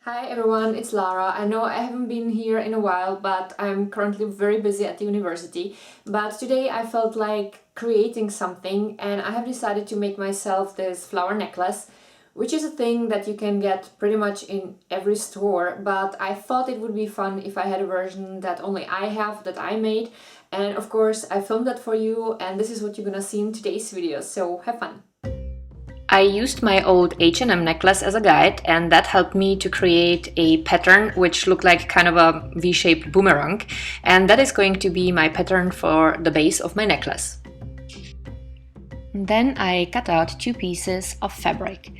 Hi everyone, it's Lara. I know I haven't been here in a while, but I'm currently very busy at the university. But today I felt like creating something and I have decided to make myself this flower necklace, which is a thing that you can get pretty much in every store, but I thought it would be fun if I had a version that only I have, that I made. And of course, I filmed that for you, and this is what you're gonna see in today's video, so have fun. I used my old H&M necklace as a guide, and that helped me to create a pattern which looked like kind of a V-shaped boomerang, and that is going to be my pattern for the base of my necklace. Then I cut out two pieces of fabric.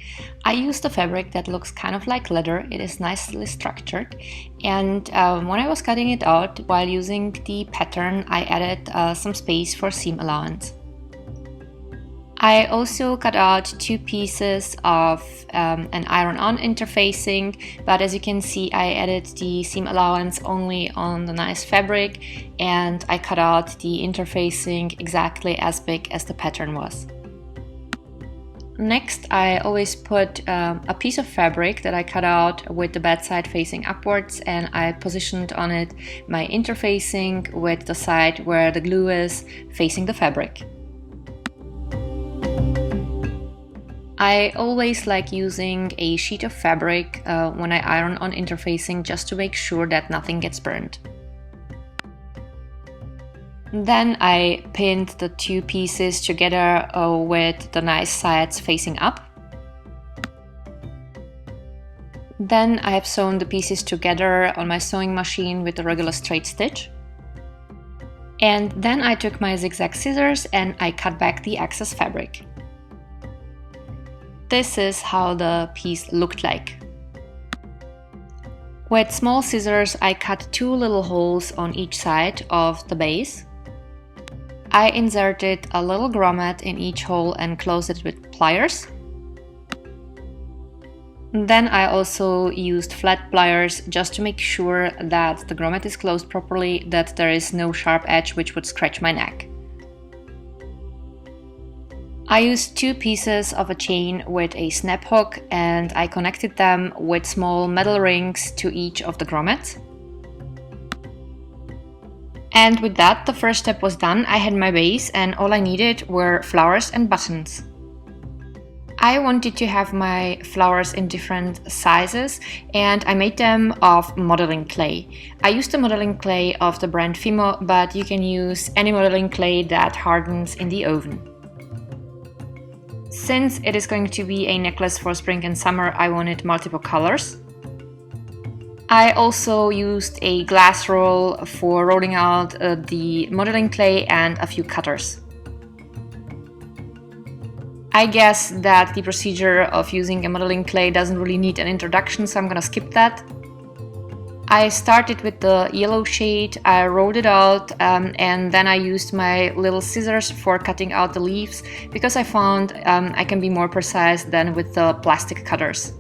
I used a fabric that looks kind of like leather. It is nicely structured, and when I was cutting it out while using the pattern, I added some space for seam allowance. I also cut out two pieces of an iron-on interfacing, but as you can see, I added the seam allowance only on the nice fabric, and I cut out the interfacing exactly as big as the pattern was. Next, I always put a piece of fabric that I cut out with the bed side facing upwards, and I positioned on it my interfacing with the side where the glue is facing the fabric. I always like using a sheet of fabric when I iron on interfacing, just to make sure that nothing gets burned. Then I pinned the two pieces together with the nice sides facing up. Then I have sewn the pieces together on my sewing machine with a regular straight stitch. And then I took my zigzag scissors and I cut back the excess fabric. This is how the piece looked like. With small scissors, I cut two little holes on each side of the base. I inserted a little grommet in each hole and closed it with pliers. Then I also used flat pliers just to make sure that the grommet is closed properly, that there is no sharp edge which would scratch my neck. I used two pieces of a chain with a snap hook, and I connected them with small metal rings to each of the grommets. And with that, the first step was done. I had my base and all I needed were flowers and buttons. I wanted to have my flowers in different sizes, and I made them of modeling clay. I used the modeling clay of the brand Fimo, but you can use any modeling clay that hardens in the oven. Since it is going to be a necklace for spring and summer, I wanted multiple colors. I also used a glass roll for rolling out the modeling clay and a few cutters. I guess that the procedure of using a modeling clay doesn't really need an introduction, so I'm gonna skip that. I started with the yellow shade, I rolled it out, and then I used my little scissors for cutting out the leaves, because I found I can be more precise than with the plastic cutters.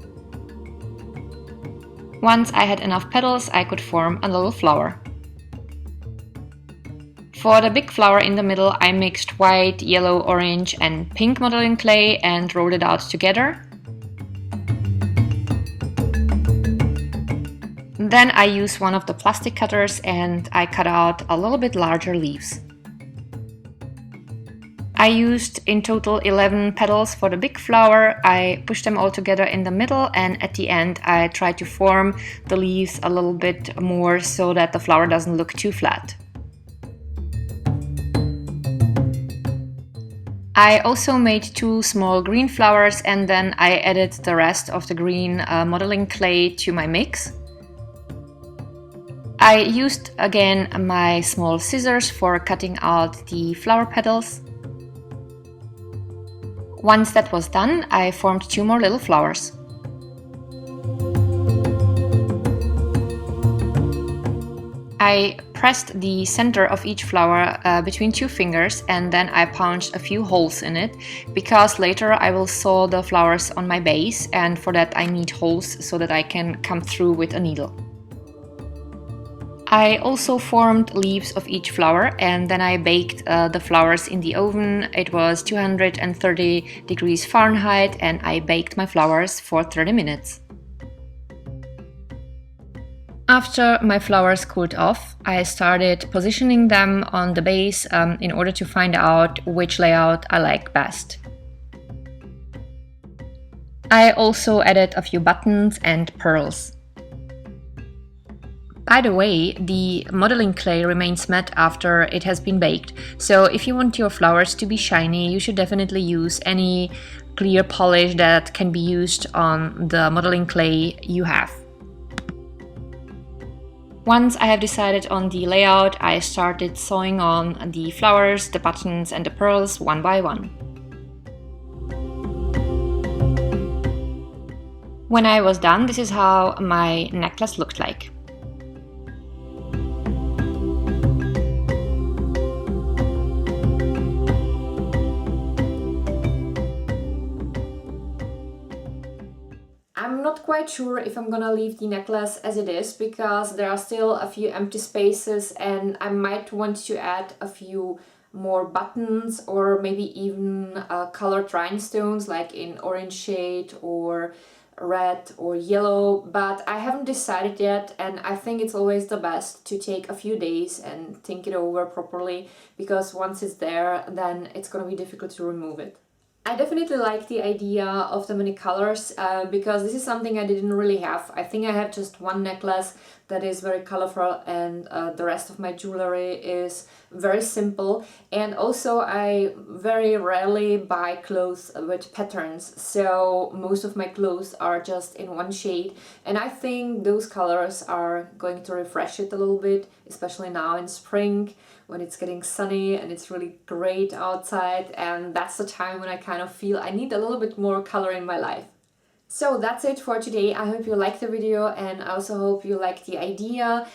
Once I had enough petals, I could form a little flower. For the big flower in the middle, I mixed white, yellow, orange and pink modeling clay and rolled it out together. Then I used one of the plastic cutters and I cut out a little bit larger leaves. I used in total 11 petals for the big flower. I pushed them all together in the middle, and at the end I tried to form the leaves a little bit more so that the flower doesn't look too flat. I also made two small green flowers, and then I added the rest of the green modeling clay to my mix. I used again my small scissors for cutting out the flower petals. Once that was done, I formed two more little flowers. I pressed the center of each flower between two fingers, and then I punched a few holes in it, because later I will sew the flowers on my base, and for that I need holes so that I can come through with a needle. I also formed leaves of each flower, and then I baked the flowers in the oven. It was 230 degrees Fahrenheit, and I baked my flowers for 30 minutes. After my flowers cooled off, I started positioning them on the base in order to find out which layout I like best. I also added a few buttons and pearls. By the way, the modeling clay remains matte after it has been baked, so if you want your flowers to be shiny, you should definitely use any clear polish that can be used on the modeling clay you have. Once I have decided on the layout, I started sewing on the flowers, the buttons and the pearls one by one. When I was done, this is how my necklace looked like. I'm not quite sure if I'm gonna leave the necklace as it is because there are still a few empty spaces and I might want to add a few more buttons or maybe even colored rhinestones like in orange shade or red or yellow, but I haven't decided yet, and I think it's always the best to take a few days and think it over properly because once it's there then it's gonna be difficult to remove it. I definitely like the idea of the many colors because this is something I didn't really have. I think I have just one necklace that is very colorful and the rest of my jewelry is very simple, and also I very rarely buy clothes with patterns, so most of my clothes are just in one shade, and I think those colors are going to refresh it a little bit, especially now in spring when it's getting sunny and it's really great outside, and that's the time when I kind of feel I need a little bit more color in my life. So that's it for today. I hope you liked the video and I also hope you liked the idea.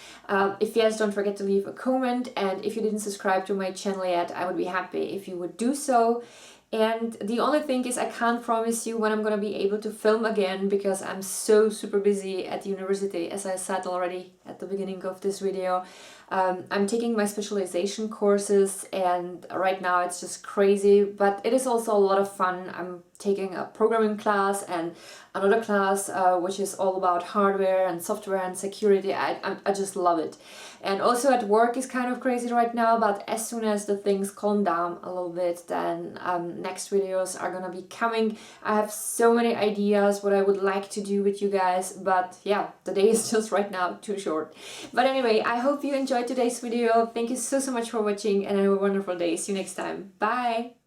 If yes, don't forget to leave a comment, and if you didn't subscribe to my channel yet, I would be happy if you would do so. And the only thing is I can't promise you when I'm gonna be able to film again because I'm so super busy at the university, as I said already at the beginning of this video. I'm taking my specialization courses and right now it's just crazy, but it is also a lot of fun. I'm taking a programming class and another class which is all about hardware and software and security. I just love it. And also at work is kind of crazy right now, but as soon as the things calm down a little bit, then next videos are gonna be coming. I have so many ideas what I would like to do with you guys, but yeah, the day is just right now too short. But anyway, I hope you enjoyed today's video. Thank you so much for watching and have a wonderful day. See you next time. Bye!